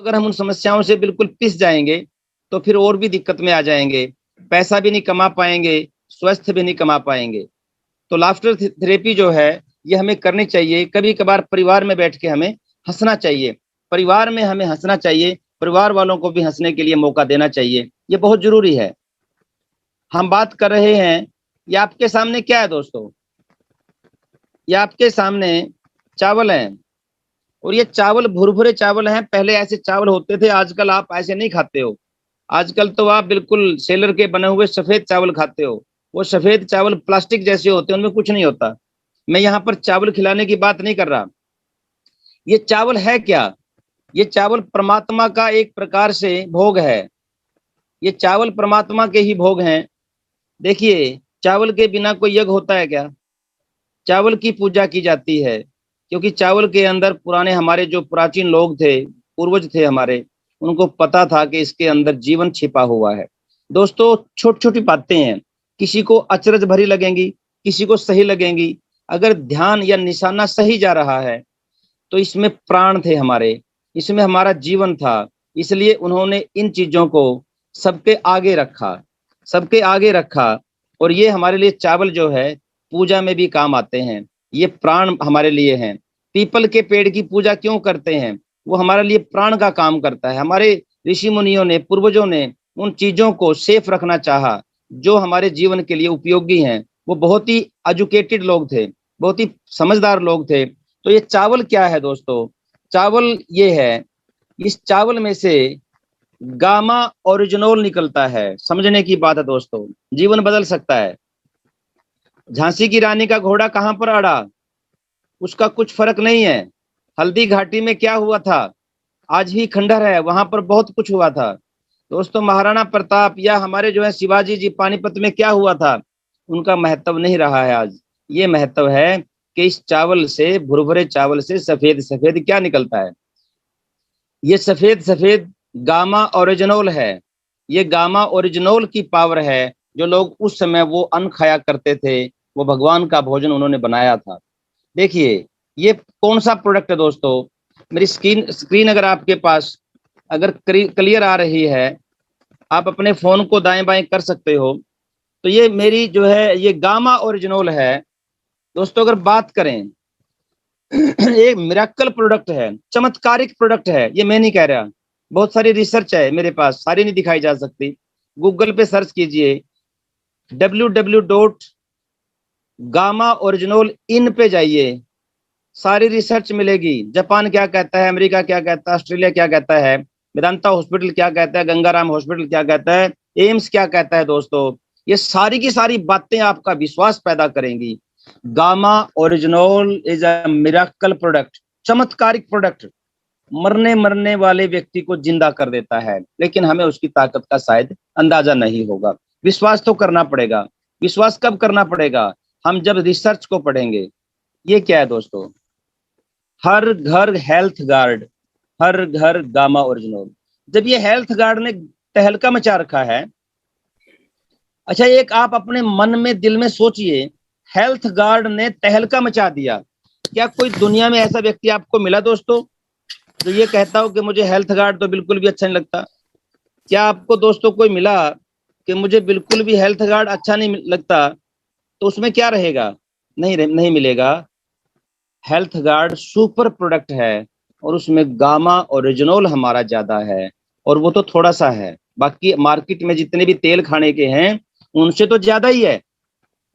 अगर हम उन समस्याओं से बिल्कुल पिस जाएंगे तो फिर और भी दिक्कत में आ जाएंगे, पैसा भी नहीं कमा पाएंगे, स्वस्थ भी नहीं कमा पाएंगे। तो लाफ्टर थेरेपी जो है ये हमें करनी चाहिए। कभी कभार परिवार में बैठ के हमें हंसना चाहिए, परिवार में हमें हंसना चाहिए, परिवार वालों को भी हंसने के लिए मौका देना चाहिए, ये बहुत जरूरी है। हम बात कर रहे हैं, ये आपके सामने क्या है दोस्तों? ये आपके सामने चावल हैं, और ये चावल भुरभुरे चावल हैं। पहले ऐसे चावल होते थे, आजकल आप ऐसे नहीं खाते हो। आजकल तो आप बिल्कुल सेलर के बने हुए सफेद चावल खाते हो। वो सफेद चावल प्लास्टिक जैसे होते हैं, उनमें कुछ नहीं होता। मैं यहाँ पर चावल खिलाने की बात नहीं कर रहा। ये चावल है क्या? ये चावल परमात्मा का एक प्रकार से भोग है। ये चावल परमात्मा के ही भोग हैं। देखिए, चावल के बिना कोई यज्ञ होता है क्या? चावल की पूजा की जाती है, क्योंकि चावल के अंदर पुराने हमारे जो प्राचीन लोग थे, पूर्वज थे हमारे, उनको पता था कि इसके अंदर जीवन छिपा हुआ है। दोस्तों, छोटी छोटी बातें हैं, किसी को अचरज भरी लगेंगी, किसी को सही लगेंगी। अगर ध्यान या निशाना सही जा रहा है तो इसमें प्राण थे हमारे, इसमें हमारा जीवन था। इसलिए उन्होंने इन चीजों को सबके आगे रखा, सबके आगे रखा। और ये हमारे लिए चावल जो है पूजा में भी काम आते हैं, ये प्राण हमारे लिए हैं। पीपल के पेड़ की पूजा क्यों करते हैं? वो हमारे लिए प्राण का काम करता है। हमारे ऋषि मुनियों ने, पूर्वजों ने उन चीजों को सेफ रखना चाहा जो हमारे जीवन के लिए उपयोगी हैं। वो बहुत ही एजुकेटेड लोग थे, बहुत ही समझदार लोग थे। तो ये चावल क्या है दोस्तों? चावल ये है, इस चावल में से गामा ओरिजिनोल निकलता है। समझने की बात है दोस्तों, जीवन बदल सकता है। झांसी की रानी का घोड़ा कहां पर अड़ा, उसका कुछ फर्क नहीं है। हल्दी घाटी में क्या हुआ था, आज ही खंडहर है, वहां पर बहुत कुछ हुआ था। दोस्तों, महाराणा प्रताप या हमारे जो है शिवाजी जी, पानीपत में क्या हुआ था, उनका महत्व नहीं रहा है आज। ये महत्व है कि इस चावल से, भुरभुरे चावल से सफेद सफेद क्या निकलता है? ये सफेद सफेद गामा ओरिजिनोल है। ये गामा ओरिजिनोल की पावर है। जो लोग उस समय वो अन्न खाया करते थे, वो भगवान का भोजन उन्होंने बनाया था। देखिए, ये कौन सा प्रोडक्ट है दोस्तों? मेरी स्क्रीन स्क्रीन अगर आपके पास अगर क्लियर आ रही है, आप अपने फोन को दाएं बाएं कर सकते हो। तो ये मेरी जो है ये गामा ओरिजिनोल है। दोस्तों, अगर बात करें एक मिराकल प्रोडक्ट है, चमत्कारिक प्रोडक्ट है, ये मैं नहीं कह रहा। बहुत सारी रिसर्च है मेरे पास, सारी नहीं दिखाई जा सकती। गूगल पे सर्च कीजिए, www.गामा ओरिजिनोल इन पे जाइए, सारी रिसर्च मिलेगी। जापान क्या कहता है, अमेरिका क्या कहता है, ऑस्ट्रेलिया क्या कहता है, वेदांता हॉस्पिटल क्या कहता है, गंगाराम हॉस्पिटल क्या कहता है, एम्स क्या कहता है। दोस्तों, ये सारी की सारी बातें आपका विश्वास पैदा करेंगी। Gamma oryzanol is a miracle product, चमत्कारिक प्रोडक्ट। मरने मरने वाले व्यक्ति को जिंदा कर देता है, लेकिन हमें उसकी ताकत का शायद अंदाजा नहीं होगा। विश्वास तो करना पड़ेगा। विश्वास कब करना पड़ेगा? हम जब रिसर्च को पढ़ेंगे। ये क्या है दोस्तों? हर घर हेल्थ गार्ड, हर घर गामा ओरिजिनल। जब ये हेल्थ गार्ड ने तहलका मचा रखा है, अच्छा एक आप अपने मन में, दिल में सोचिए, हेल्थ गार्ड ने तहलका मचा दिया। क्या कोई दुनिया में ऐसा व्यक्ति आपको मिला दोस्तों जो ये कहता हो कि मुझे हेल्थ गार्ड तो बिल्कुल भी अच्छा नहीं लगता? क्या आपको दोस्तों कोई मिला कि मुझे बिल्कुल भी हेल्थ गार्ड अच्छा नहीं लगता? तो उसमें क्या रहेगा? नहीं मिलेगा। हेल्थ गार्ड सुपर प्रोडक्ट है, और उसमें गामा ओरिजिनल हमारा ज्यादा है, और वो तो थोड़ा सा है। बाकी मार्केट में जितने भी तेल खाने के हैं उनसे तो ज्यादा ही है,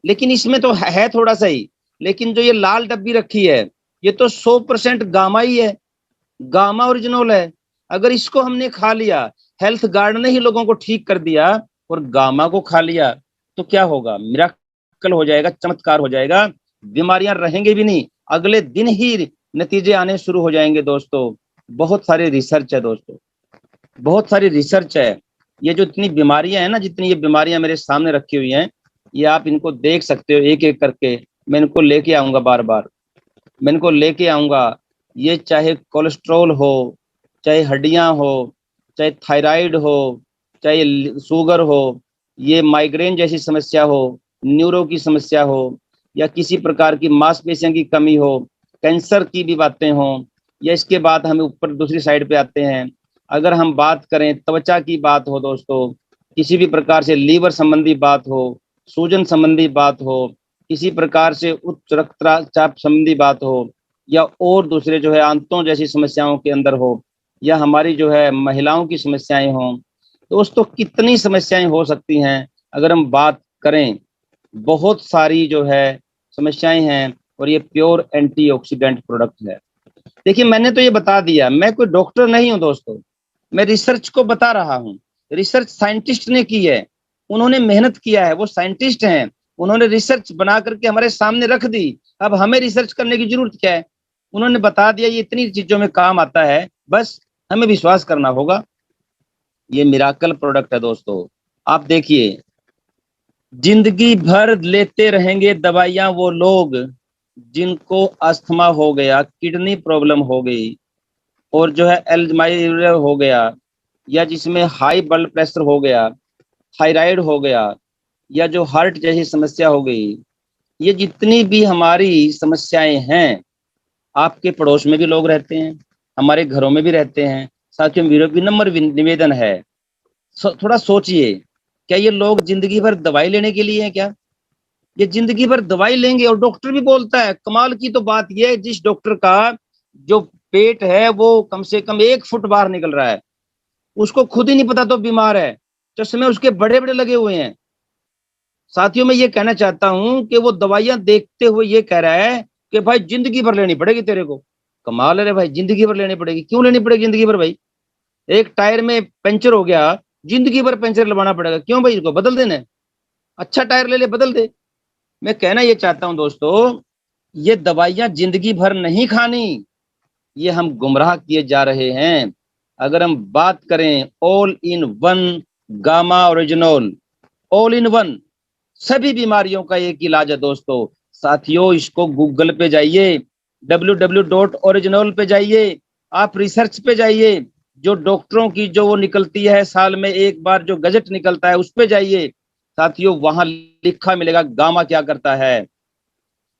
लेकिन इसमें तो है थोड़ा सा ही। लेकिन जो ये लाल डब्बी रखी है, ये तो 100% गामा ही है, गामा ओरिजिनल है। अगर इसको हमने खा लिया, हेल्थ गार्ड ने ही लोगों को ठीक कर दिया, और गामा को खा लिया, तो क्या होगा? मिराकल हो जाएगा, चमत्कार हो जाएगा। बीमारियां रहेंगे भी नहीं, अगले दिन ही नतीजे आने शुरू हो जाएंगे। दोस्तों, बहुत सारी रिसर्च है दोस्तों, बहुत सारी रिसर्च है। ये जो इतनी बीमारियां हैं ना, जितनी ये बीमारियां मेरे सामने रखी हुई हैं, ये आप इनको देख सकते हो एक एक करके। मैं इनको लेके आऊंगा, बार बार मैं इनको लेके आऊंगा। ये चाहे कोलेस्ट्रॉल हो, चाहे हड्डियां हो, चाहे थायराइड हो, चाहे शुगर हो, ये माइग्रेन जैसी समस्या हो, न्यूरो की समस्या हो, या किसी प्रकार की मांसपेशियों की कमी हो, कैंसर की भी बातें हों, या इसके बाद हमें ऊपर दूसरी साइड पे आते हैं, अगर हम बात करें त्वचा की बात हो दोस्तों, किसी भी प्रकार से लीवर संबंधी बात हो, सूजन संबंधी बात हो, किसी प्रकार से उच्च रक्तचाप संबंधी बात हो, या और दूसरे जो है आंतों जैसी समस्याओं के अंदर हो, या हमारी जो है महिलाओं की समस्याएं हों, दोस्तों कितनी समस्याएं हो सकती हैं अगर हम बात करें। बहुत सारी जो है समस्याएं हैं, और ये प्योर एंटीऑक्सीडेंट प्रोडक्ट है। देखिए मैंने तो ये बता दिया, मैं कोई डॉक्टर नहीं हूं दोस्तों, मैं रिसर्च को बता रहा हूं। रिसर्च साइंटिस्ट ने की है, उन्होंने मेहनत किया है, वो साइंटिस्ट हैं, उन्होंने रिसर्च बना करके हमारे सामने रख दी। अब हमें रिसर्च करने की जरूरत क्या है? उन्होंने बता दिया, ये इतनी चीजों में काम आता है, बस हमें विश्वास करना होगा। ये मिराकल प्रोडक्ट है दोस्तों। आप देखिए, जिंदगी भर लेते रहेंगे दवाइयां वो लोग जिनको अस्थमा हो गया, किडनी प्रॉब्लम हो गई, और जो है अल्जाइमर हो गया, या जिसमें हाई ब्लड प्रेशर हो गया, थायराइड हो गया, या जो हार्ट जैसी समस्या हो गई। ये जितनी भी हमारी समस्याएं हैं, आपके पड़ोस में भी लोग रहते हैं, हमारे घरों में भी रहते हैं। साथियों, मेरा विनम्र निवेदन है, थोड़ा सोचिए, क्या ये लोग जिंदगी भर दवाई लेने के लिए हैं क्या? ये जिंदगी भर दवाई लेंगे? और डॉक्टर भी बोलता है, कमाल की तो बात यह है, जिस डॉक्टर का जो पेट है वो कम से कम 1 फुट बाहर निकल रहा है, उसको खुद ही नहीं पता तो बीमार है, चश्मे उसके बड़े बड़े लगे हुए हैं। साथियों, मैं ये कहना चाहता हूं कि वो दवाइयां देखते हुए ये कह रहा है कि भाई जिंदगी भर लेनी पड़ेगी तेरे को। कमाल है रे भाई, जिंदगी भर लेनी पड़ेगी? क्यों लेनी पड़ेगी जिंदगी भर भाई? एक टायर में पंचर हो गया, जिंदगी भर पंचर लगाना पड़ेगा क्यों भाई? इसको बदल देना है, अच्छा टायर ले ले, बदल दे। मैं कहना ये चाहता हूं दोस्तों, ये दवाइयां जिंदगी भर नहीं खानी, ये हम गुमराह किए जा रहे हैं। अगर हम बात करें all in one gamma original, all in one, सभी बीमारियों का एक इलाज है दोस्तों। साथियों, इसको गूगल पे जाइए, www.original पे जाइए, आप रिसर्च पे जाइए, जो डॉक्टरों की जो वो निकलती है साल में एक बार जो गजट निकलता है उस पे जाइए। साथियों, वहां लिखा मिलेगा गामा क्या करता है।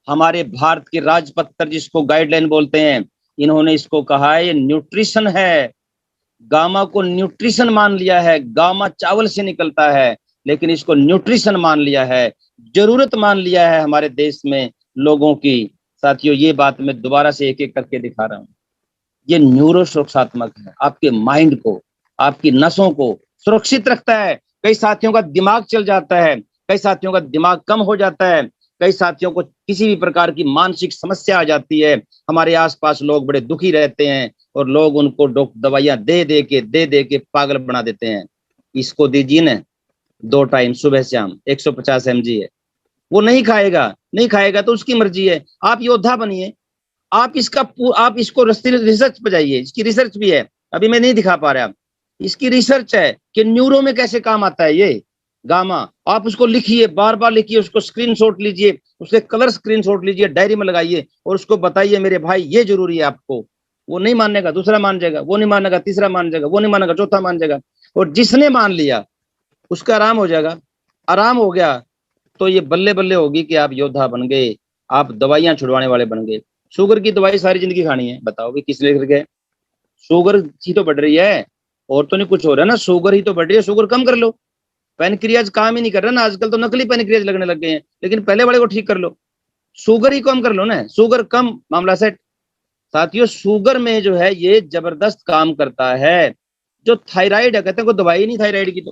हमारे भारत के राजपत्र जिसको गाइडलाइन बोलते हैं, इन्होंने इसको कहा है ये न्यूट्रिशन है। गामा को न्यूट्रिशन मान लिया है, गामा चावल से निकलता है, लेकिन इसको न्यूट्रिशन मान लिया है, जरूरत मान लिया है हमारे देश में लोगों की। साथियों, ये बात मैं दोबारा से एक एक करके दिखा रहा हूँ। ये न्यूरो सुरक्षात्मक है, आपके माइंड को, आपकी नसों को सुरक्षित रखता है। कई साथियों का दिमाग चल जाता है, कई साथियों का दिमाग कम हो जाता है, कई साथियों को किसी भी प्रकार की मानसिक समस्या आ जाती है। हमारे आसपास लोग बड़े दुखी रहते हैं, और लोग उनको दवाइयां दे दे के पागल बना देते हैं। इसको दीजिए ना 2 टाइम सुबह शाम, 150 mg है, वो नहीं खाएगा, नहीं खाएगा तो उसकी मर्जी है। आप योद्धा बनिए, आप इसको रिसर्च पे जाइए, इसकी रिसर्च भी है, अभी मैं नहीं दिखा पा रहा। इसकी रिसर्च है कि न्यूरो में कैसे काम आता है ये गामा। आप उसको लिखिए, बार बार लिखिए, उसको स्क्रीनशॉट लीजिए, उसके कलर स्क्रीनशॉट लीजिए, डायरी में लगाइए, और उसको बताइए मेरे भाई ये जरूरी है आपको। वो नहीं मानेगा, दूसरा मान जाएगा, वो नहीं मानेगा, तीसरा मान जाएगा, वो नहीं मानेगा, चौथा मान जाएगा, और जिसने मान लिया उसका आराम हो जाएगा। आराम हो गया तो ये बल्ले बल्ले होगी कि आप योद्धा बन गए, आप दवाइयां छुड़वाने वाले बन गए। शुगर की दवाई सारी जिंदगी खानी है, बताओ भी किस लेकर के? शुगर ही तो बढ़ रही है, और तो नहीं कुछ हो रहा है ना, शुगर ही तो बढ़ रही है। शुगर कम कर लो, पैनक्रियाज काम ही नहीं कर रहा ना, आजकल तो नकली पैनक्रियाज लगने लग गए हैं, लेकिन पहले वाले को ठीक कर लो, शुगर ही कम कर लो ना, शुगर कम, मामला सेट। साथियों, शुगर में जो है ये जबरदस्त काम करता है। जो थायराइड है, कहते हैं कोई दवाई नहीं थायराइड की, तो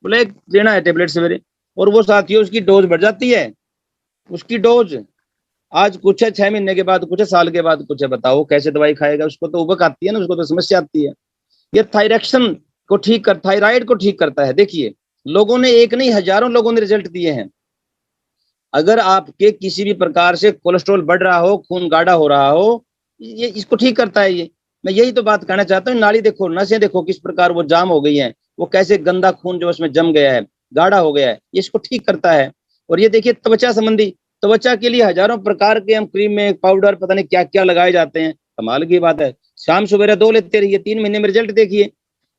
बोले लेना है टेबलेट सवेरे, और वो साथियों उसकी डोज बढ़ जाती है। उसकी डोज आज कुछ है 6 महीने के बाद, कुछ है साल के बाद, कुछ है, बताओ कैसे दवाई खाएगा? उसको तो उबक आती है ना, उसको तो समस्या आती है। ये थायरेक्शन को ठीक कर, थायराइड को ठीक करता है। देखिए, लोगों ने एक नहीं हजारों लोगों ने रिजल्ट दिए हैं। अगर आपके किसी भी प्रकार से कोलेस्ट्रॉल बढ़ रहा हो, खून गाढ़ा हो रहा हो, ये इसको ठीक करता है ये। मैं यही तो बात कहना चाहता हूँ। नाड़ी देखो, नसें देखो किस प्रकार वो जाम हो गई हैं, वो कैसे गंदा खून जो उसमें जम गया है, गाढ़ा हो गया है, ये इसको ठीक करता है। और ये देखिए, त्वचा संबंधी, त्वचा के लिए हजारों प्रकार के हम क्रीम में पाउडर पता नहीं क्या क्या लगाए जाते हैं, कमाल की बात है। शाम सवेरे 2 लेते रहिए, 3 महीने में रिजल्ट देखिए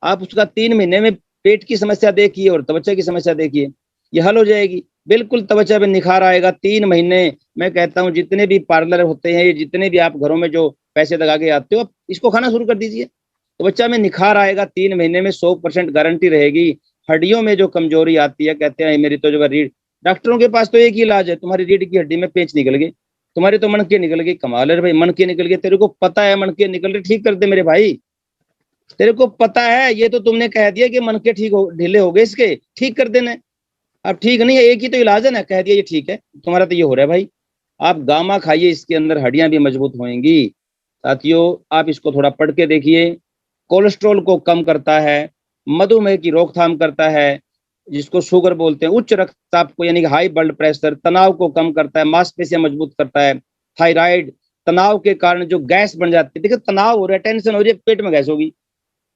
आप उसका। 3 महीने में पेट की समस्या देखिए और त्वचा की समस्या देखिए, ये हल हो जाएगी। बिल्कुल त्वचा में निखार आएगा 3 महीने। मैं कहता हूँ जितने भी पार्लर होते हैं, ये जितने भी आप घरों में जो पैसे लगा के आते हो, आप इसको खाना शुरू कर दीजिए। तो बच्चा में निखार आएगा, 3 महीने में 100% गारंटी रहेगी। हड्डियों में जो कमजोरी आती है, कहते हैं मेरी तो जो रीढ़, डॉक्टरों के पास तो एक ही इलाज है, तुम्हारी रीढ़ की हड्डी में पेच निकल गई, तुम्हारी तो मनके निकल गई। कमाल है भाई, मनके निकल गए, तेरे को पता है मनके निकल रहे, ठीक कर दे मेरे भाई, तेरे को पता है, ये तो तुमने कह दिया कि मनके ठीक हो, ढीले हो गए इसके, ठीक कर देना। अब ठीक नहीं है, एक ही तो इलाज है ना, कह दिया ये ठीक है, तुम्हारा तो ये हो रहा है भाई। आप गामा खाइए, इसके अंदर हड्डियां भी मजबूत होंगी। साथियों, आप इसको थोड़ा पढ़ के देखिए। कोलेस्ट्रॉल को कम करता है, मधुमेह की रोकथाम करता है, जिसको शुगर बोलते हैं, उच्च रक्तचाप को यानी कि हाई ब्लड प्रेशर, तनाव को कम करता है, मांसपेशियां मजबूत करता है, थायराइड, तनाव के कारण जो गैस बन जाती है, देखिए तनाव हो रहा है, टेंशन हो रही है, पेट में गैस होगी।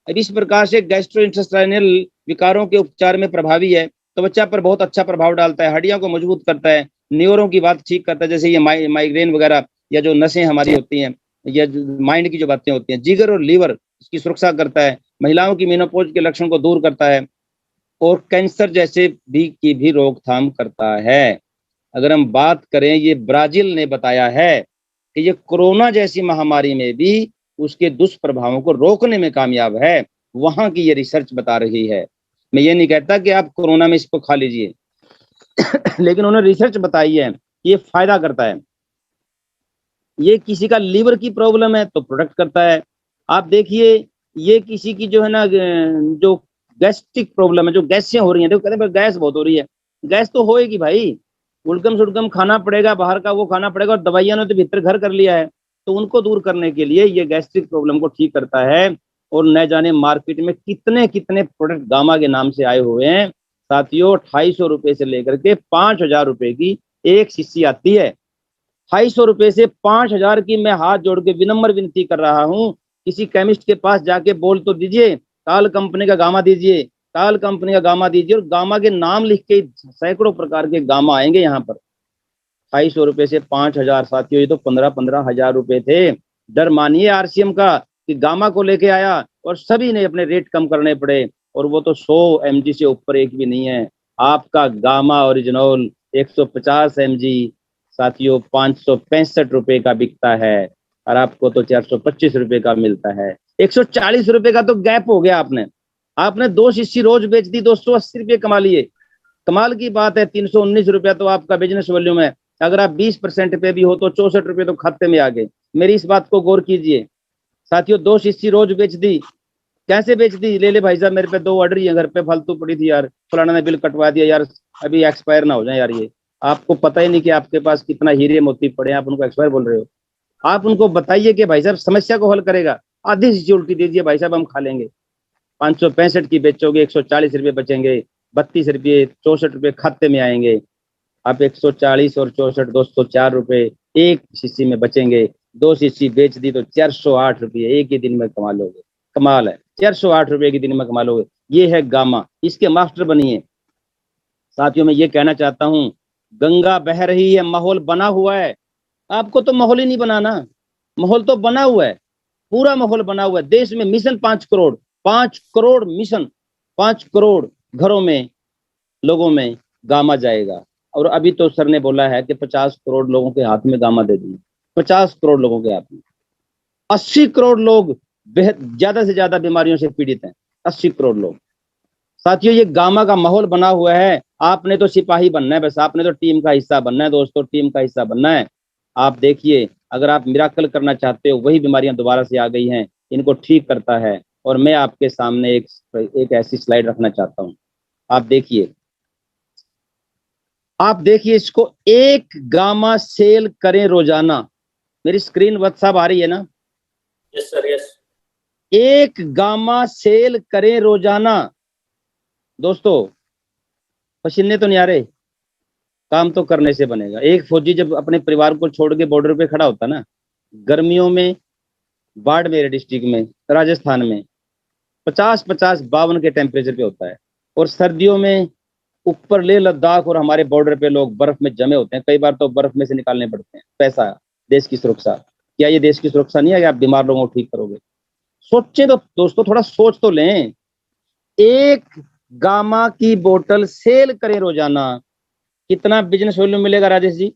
अब इस प्रकार से गैस्ट्रोइंटेस्टाइनल विकारों के उपचार में प्रभावी है, तो बच्चा पर बहुत अच्छा प्रभाव डालता है, हड्डियों को मजबूत करता है, न्यूरों की बात ठीक करता है, जैसे ये माइग्रेन वगैरह, या जो नसें हमारी होती हैं, या माइंड की जो बातें होती हैं, जिगर और लीवर इसकी सुरक्षा करता है, महिलाओं की मेनोपॉज के लक्षण को दूर करता है, और कैंसर जैसे भी की भी रोकथाम करता है। अगर हम बात करें, ये ब्राजील ने बताया है कि ये कोरोना जैसी महामारी में भी उसके दुष्प्रभावों को रोकने में कामयाब है, वहां की ये रिसर्च बता रही है। मैं ये नहीं कहता कि आप कोरोना में इसको खा लीजिए लेकिन उन्होंने रिसर्च बताई है कि ये फायदा करता है। ये किसी का लीवर की प्रॉब्लम है तो प्रोटेक्ट करता है। आप देखिए, ये किसी की जो है ना, जो गैस्ट्रिक प्रॉब्लम है, जो गैसें हो रही हैं, देखो कहते हैं गैस बहुत हो रही है, गैस तो होएगी भाई, उल्गम सुलगम खाना पड़ेगा, बाहर का वो खाना पड़ेगा, और दवाइयां ने तो भीतर घर कर लिया है, तो उनको दूर करने के लिए ये गैस्ट्रिक प्रॉब्लम को ठीक करता है। और न जाने मार्केट में कितने कितने प्रोडक्ट गामा के नाम से आए हुए हैं साथियों। 250 रुपए से लेकर के 5000 रुपए की एक शीशी आती है। 250 रुपए से 5000 की मैं हाथ जोड़ के विनम्र विनती कर रहा हूँ, किसी केमिस्ट के पास जाके बोल तो दीजिए ताल कंपनी का गामा दीजिए, ताल कंपनी का गामा दीजिए, और गामा के नाम लिख के सैकड़ों प्रकार के गामा आएंगे यहाँ पर। 250 रुपए से 5000 साथियों, ये तो 15-15 हजार रुपए थे। डर मानिए आरसीएम का कि गामा को लेके आया और सभी ने अपने रेट कम करने पड़े, और वो तो 100 mg से ऊपर एक भी नहीं है। आपका गामा ओरिजिनल 150 mg साथियों 565 रुपए का बिकता है, और आपको तो 425 रुपए का मिलता है। 140 रुपए का तो गैप हो गया। आपने आपने 2 शीशी रोज बेच दी, 280 रुपए कमा लिए, कमाल की बात है। 319 रुपया तो आपका बिजनेस वॉल्यूम है। अगर आप 20% पे भी हो तो 64 रुपए तो खाते में आ गए। मेरी इस बात को गौर कीजिए साथियों। 2 शीशी रोज बेच दी, कैसे बेच दी? ले ले भाई साहब, मेरे पे 2 ऑर्डर ही है, घर पे फालतू पड़ी थी यार, फलाना ने बिल कटवा दिया यार, अभी एक्सपायर ना हो जाए यार। ये आपको पता ही नहीं कि आपके पास कितना हीरे मोती पड़े, आप उनको एक्सपायर बोल रहे हो। आप उनको बताइए कि भाई साहब समस्या को हल करेगा, आधी शीशी उल्टी दीजिए भाई साहब, हम खा लेंगे। 565 की बेचोगे, 140 रुपये बचेंगे, 32 रुपये 64 रुपये खाते में आएंगे। आप 140 और 64 204 रुपये एक शीशी में बचेंगे। 2 शीशी बेच दी तो 408 रुपये एक ही दिन में कमा लोगे। कमाल है, 408 रुपये के दिन में कमा लोगे। ये है गामा, इसके मास्टर बनिए साथियों। मैं ये कहना चाहता हूँ, गंगा बह रही है, माहौल बना हुआ है, आपको तो माहौल ही नहीं बनाना, माहौल तो बना हुआ है, पूरा माहौल बना हुआ है। देश में मिशन 5 करोड़, 5 करोड़ मिशन, 5 करोड़ घरों में, लोगों में गामा जाएगा। और अभी तो सर ने बोला है कि 50 करोड़ लोगों के हाथ में गामा दे दिए, 50 करोड़ लोगों के हाथ में। 80 करोड़ लोग ज्यादा से ज्यादा बीमारियों से पीड़ित हैं, 80 करोड़ लोग साथियों। ये गामा का माहौल बना हुआ है, आपने तो सिपाही बनना है, बस आपने तो टीम का हिस्सा बनना है दोस्तों, टीम का हिस्सा बनना है। आप देखिए, अगर आप मिराकल करना चाहते हो, वही बीमारियां दोबारा से आ गई हैं, इनको ठीक करता है। और मैं आपके सामने एक ऐसी स्लाइड रखना चाहता हूं, आप देखिए, आप देखिए इसको। एक गामा सेल करें रोजाना, मेरी स्क्रीन व्हाट्सएप आ रही है ना? Yes sir, yes. एक गामा सेल करें रोजाना। दोस्तों, पसीने तो नहीं आ रहे, काम तो करने से बनेगा। एक फौजी जब अपने परिवार को छोड़ के बॉर्डर पे खड़ा होता ना, गर्मियों में बाड़मेर डिस्ट्रिक्ट में राजस्थान में 50-50-52 के टेम्परेचर पे होता है, और सर्दियों में ऊपर लेह लद्दाख और हमारे बॉर्डर पे लोग बर्फ में जमे होते हैं, कई बार तो बर्फ में से निकालने पड़ते हैं। पैसा, देश की सुरक्षा। क्या ये देश की सुरक्षा नहीं है कि आप बीमार लोगों को ठीक करोगे? सोचें तो दोस्तों, थोड़ा सोच तो लें। एक गामा की बोतल सेल करें रोजाना, कितना बिजनेस वॉल्यूम मिलेगा राजेश जी?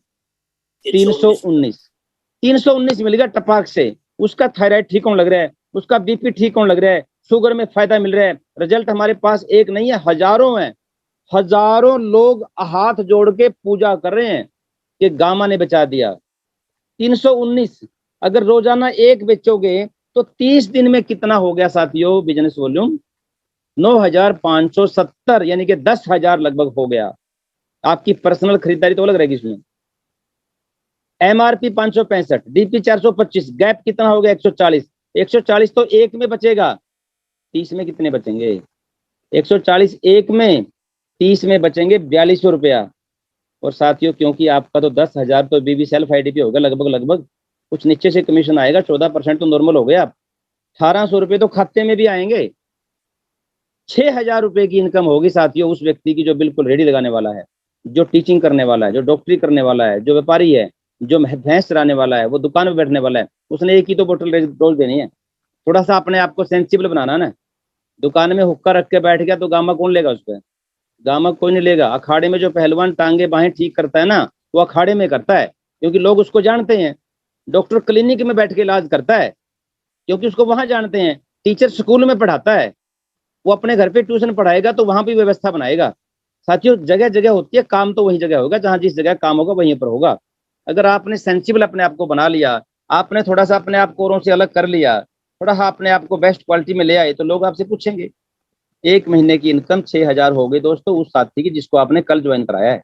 319 मिलेगा टपाक से। उसका थायराइड ठीक होने लग रहा है, उसका बीपी ठीक होने लग रहा है, शुगर में फायदा मिल रहा है। रिजल्ट हमारे पास एक नहीं है, हजारों हैं। हजारों लोग हाथ जोड़ के पूजा कर रहे हैं कि गामा ने बचा दिया। 319 अगर रोजाना एक बेचोगे तो 30 दिन में कितना हो गया साथियों बिजनेस वॉल्यूम? 9,570, यानी कि 10,000 लगभग हो गया। आपकी पर्सनल खरीदारी तो अलग रहेगी इसमें। एमआरपी 565, डीपी 425, गैप कितना हो गया? 140। 140 तो एक में बचेगा, 30 में कितने बचेंगे? 140 एक में, 30 में बचेंगे 4200 रुपया। और साथियों क्योंकि आपका तो 10,000 तो बीबी सेल्फ आईडी पे होगा लगभग, कुछ नीचे से कमीशन आएगा, 14% तो नॉर्मल हो गया। 1800 रुपये तो खाते में भी आएंगे। 6,000 रुपये की इनकम होगी साथियों उस व्यक्ति की जो बिल्कुल रेडी लगाने वाला है, जो टीचिंग करने वाला है, जो डॉक्टरी करने वाला है, जो व्यापारी है, जो भैंस चराने वाला है, वो दुकान में बैठने वाला है। उसने एक ही तो बोतल रोज देनी है। थोड़ा सा अपने आप को सेंसिबल बनाना ना। दुकान में हुक्का रख के बैठ गया तो गामा कौन लेगा उस पर? गामा कोई नहीं लेगा। अखाड़े में जो पहलवान टांगे बाहें ठीक करता है ना, वो अखाड़े में करता है क्योंकि लोग उसको जानते हैं। डॉक्टर क्लिनिक में बैठ के इलाज करता है क्योंकि उसको वहां जानते हैं। टीचर स्कूल में पढ़ाता है, वो अपने घर पे ट्यूशन पढ़ाएगा तो वहां भी व्यवस्था बनाएगा। साथियों जगह जगह होती है, काम तो वही जगह होगा जहां जिस जगह काम होगा वहीं पर होगा। अगर आपने सेंसिबल अपने आप को बना लिया, आपने थोड़ा सा अपने आप को औरों से अलग कर लिया, थोड़ा सा अपने आप को बेस्ट क्वालिटी में ले आए, तो लोग आपसे पूछेंगे। एक महीने की इनकम 6,000 हो गई दोस्तों उस साथी की जिसको आपने कल ज्वाइन कराया है।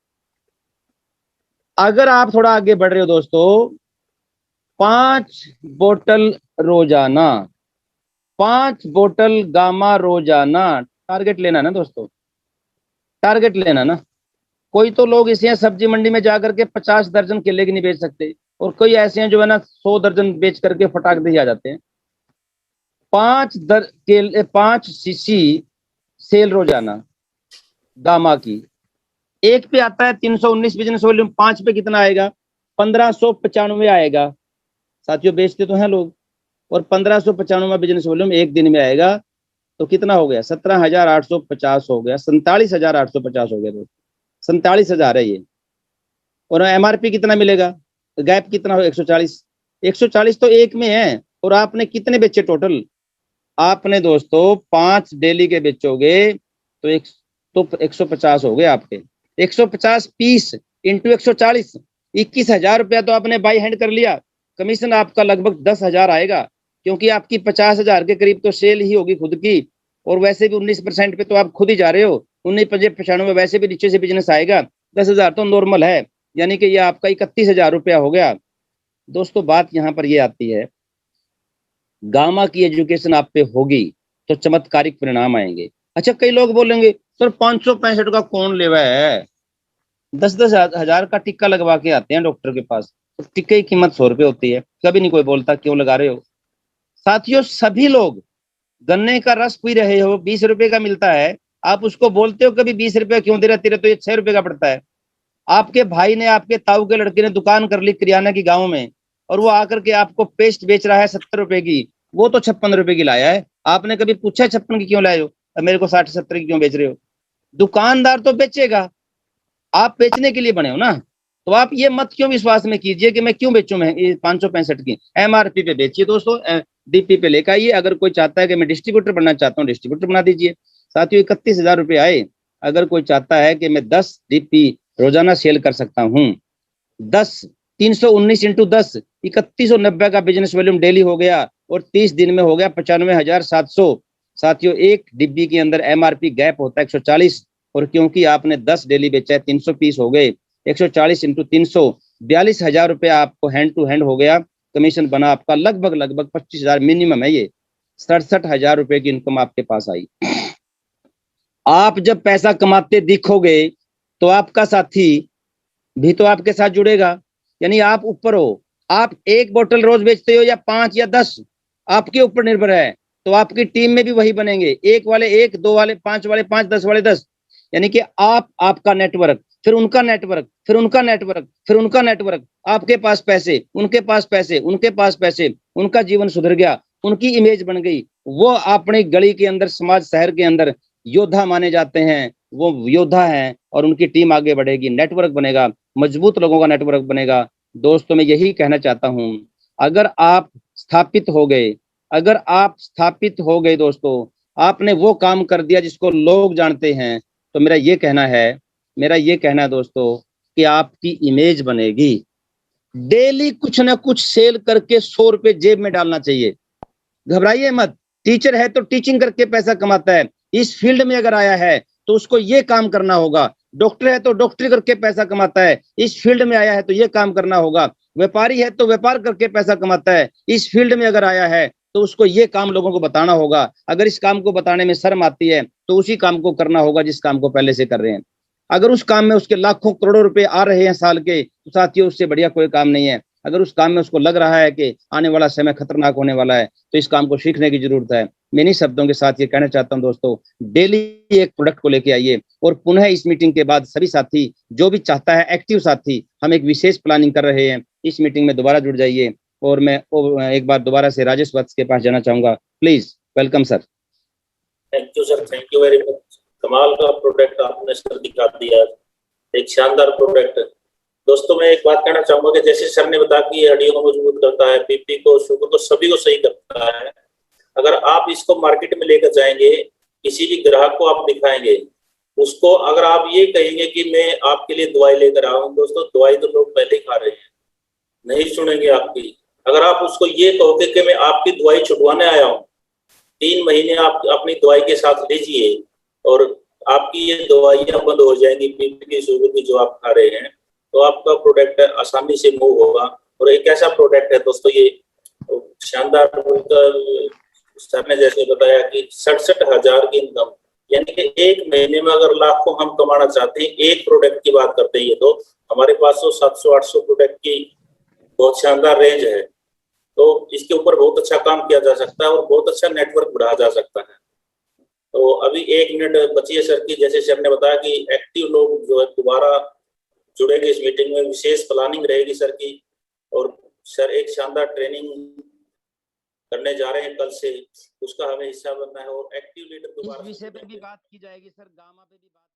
अगर आप थोड़ा आगे बढ़ रहे हो दोस्तों, 5 बोतल रोजाना, 5 बोतल गामा रोजाना, टारगेट लेना ना दोस्तों, टारगेट लेना ना। कोई तो लोग इसे सब्जी मंडी में जाकर के 50 दर्जन केले की नहीं बेच सकते, और कोई ऐसे हैं जो है ना 100 दर्जन बेच करके फटाक दे आ जाते हैं। 5 सीसी सेल रोजाना गामा की। एक पे आता है 319 बिजनेस वॉल्यूम, 5 पे कितना आएगा? 1595 आएगा। साथियों बेचते तो हैं लोग, और 1595 बिजनेस वॉल्यूम एक दिन में आएगा तो कितना हो गया? 17,850 हो गया, 47,850 हो गया दोस्तों। 47,000 है ये। और एमआरपी कितना मिलेगा? गैप कितना हो? 140। 140 तो एक में है। और आपने कितने बेचे टोटल? आपने दोस्तों 5 डेली के बेचोगे तो 150 हो गए आपके। 150 पीस इंटू 140, 21,000 रुपया तो आपने बाई हैंड कर लिया। कमीशन आपका लगभग 10,000 आएगा क्योंकि आपकी 50,000 के करीब तो सेल ही होगी खुद की, और वैसे भी 19% पे तो आप खुद ही जा रहे हो। 19,95 वैसे भी नीचे से बिजनेस आएगा। 10,000 तो नॉर्मल है, यानी कि ये आपका 31,000 रुपया हो गया। दोस्तों बात यहाँ पर ये आती है, गामा की एजुकेशन आप पे होगी तो चमत्कारिक परिणाम आएंगे। अच्छा कई लोग बोलेंगे सर 565 का कौन लेवा है? 10-10 हजार का टिक्का लगवा के आते हैं डॉक्टर के पास, तो टिक्के की कीमत 100 रुपये होती है। कभी नहीं कोई बोलता क्यों लगा रहे हो। साथियों सभी लोग गन्ने का रस पी रहे हो, 20 रुपए का मिलता है, आप उसको बोलते हो कभी 20 रुपया क्यों दे रहा, तेरे तो ये 6 रुपए का पड़ता है। आपके भाई ने, आपके ताऊ के लड़के ने दुकान कर ली किराना की गाँव में, और वो आकर के आपको पेस्ट बेच रहा है 70 रुपए की, वो तो 56 रुपए की लाया है। आपने कभी पूछा 56 की क्यों लाए हो, मेरे को 60-70 की क्यों बेच रहे हो? दुकानदार तो बेचेगा, आप बेचने के लिए बने हो ना। तो आप ये मत क्यों विश्वास में कीजिए कि मैं क्यों बेचूं, मैं 565 की एमआरपी पे बेचिए दोस्तों, डीपी पे लेकर आइए। अगर कोई चाहता है कि मैं डिस्ट्रीब्यूटर बनना चाहता हूँ, डिस्ट्रीब्यूटर बना दीजिए। साथियों 31,000 रुपये आए। अगर कोई चाहता है कि मैं 10 डीपी रोजाना सेल कर सकता हूँ, 10 319 इंटू 10 3190 का बिजनेस वॉल्यूम डेली हो गया, और 30 दिन में हो गया 95,700। साथियों एक डिब्बी के अंदर एमआरपी गैप होता है 140, और क्योंकि आपने 10 डेली बेचा है 300 पीस हो गए, 140 इंटू 300 42,000 रुपया आपको हैंड टू हैंड हो गया। कमीशन बना आपका लगभग 25,000 मिनिमम है ये। 67,000 रुपए की इनकम आपके पास आई। आप जब पैसा कमाते दिखोगे तो आपका साथी भी तो आपके साथ जुड़ेगा, यानी आप ऊपर हो। आप एक बोतल रोज बेचते हो या 5 या 10, आपके ऊपर निर्भर है। तो आपकी टीम में भी वही बनेंगे, 1 वाले 1, 2 वाले 5 वाले 5, 10 वाले 10, यानी कि आप, आपका नेटवर्क, फिर उनका नेटवर्क, फिर उनका नेटवर्क, फिर उनका नेटवर्क, आपके पास पैसे, उनके पास पैसे, उनके पास पैसे, उनका जीवन सुधर गया, उनकी इमेज बन गई। वो अपनी गली के अंदर, समाज, शहर के अंदर योद्धा माने जाते हैं, वो योद्धा हैं, और उनकी टीम आगे बढ़ेगी, नेटवर्क बनेगा, मजबूत लोगों का नेटवर्क बनेगा। दोस्तों मैं यही कहना चाहता हूं, अगर आप स्थापित हो गए अगर आप स्थापित हो गए दोस्तों, आपने वो काम कर दिया जिसको लोग जानते हैं, तो मेरा ये कहना है दोस्तों कि आपकी इमेज बनेगी। डेली कुछ ना कुछ सेल करके 100 रुपए जेब में डालना चाहिए। घबराइए मत। टीचर है तो टीचिंग करके पैसा कमाता है। इस फील्ड में अगर आया है तो उसको ये काम करना होगा। डॉक्टर है तो डॉक्टरी करके पैसा कमाता है। इस फील्ड में आया है तो ये काम करना होगा। व्यापारी है तो व्यापार करके पैसा कमाता है। इस फील्ड में अगर आया है तो उसको ये काम लोगों को बताना होगा। अगर इस काम को बताने में शर्म आती है तो उसी काम को करना होगा जिस काम को पहले से कर रहे हैं। अगर उस काम में उसके लाखों करोड़ों रुपए आ रहे हैं साल के, तो साथियों उससे बढ़िया कोई काम नहीं है। अगर उस काम में उसको लग रहा है कि आने वाला समय खतरनाक होने वाला है, तो इस काम को सीखने की जरूरत है। मैं इन्हीं शब्दों के साथ ये कहना चाहता हूं दोस्तों, डेली एक प्रोडक्ट को लेके आइए। और पुनः इस मीटिंग के बाद सभी साथी, जो भी चाहता है एक्टिव साथी, हम एक विशेष प्लानिंग कर रहे हैं, इस मीटिंग में दोबारा जुड़ जाइए। और मैं एक बार दोबारा से राजेश वत्स के पास जाना चाहूंगा। Please welcome sir. Thank you sir, thank you very much. कमाल का प्रोडक्ट आपने सर दिखा दिया, एक शानदार प्रोडक्ट। दोस्तों मैं एक बात कहना चाहूंगा कि जैसे सर ने बताया कि ये हड्डियों को मजबूत करता है, बीपी को, शुगर को, सभी को सही करता है। अगर आप इसको मार्केट में लेकर जाएंगे, किसी भी ग्राहक को आप दिखाएंगे, उसको अगर आप ये कहेंगे कि मैं आपके लिए दवाई लेकर आया हूँ, दोस्तों दवाई तो लोग पहले ही खा रहे हैं, नहीं सुनेंगे आपकी। अगर आप उसको ये कहोगे कि मैं आपकी दवाई छुटवाने आया हूँ, 3 महीने आप अपनी दवाई के साथ लीजिए और आपकी ये दवाइयां बंद हो जाएंगी, बीपी की, शुगर की जो आप खा रहे हैं, तो आपका प्रोडक्ट आसानी से मूव होगा। और एक ऐसा प्रोडक्ट है दोस्तों, ये शानदार, सर ने जैसे बताया कि 67,000 की इनकम, यानी कि एक महीने में अगर लाखों हम कमाना चाहते हैं, एक प्रोडक्ट की बात करते हैं, तो हमारे पास तो 700-800 प्रोडक्ट की बहुत शानदार रेंज है। तो इसके ऊपर बहुत अच्छा काम किया जा सकता है और बहुत अच्छा नेटवर्क बढ़ाया जा सकता है। तो अभी 1 मिनट बची है सर की। जैसे सर ने बताया कि एक्टिव लोग जो है दोबारा जुड़ेंगे इस मीटिंग में, विशेष प्लानिंग रहेगी सर की। और सर एक शानदार ट्रेनिंग करने जा रहे हैं कल से, उसका हमें हिस्सा बनना है और एक्टिव लीडर दोबारा इस विषय पे भी बात की जाएगी सर, गामा पे भी बात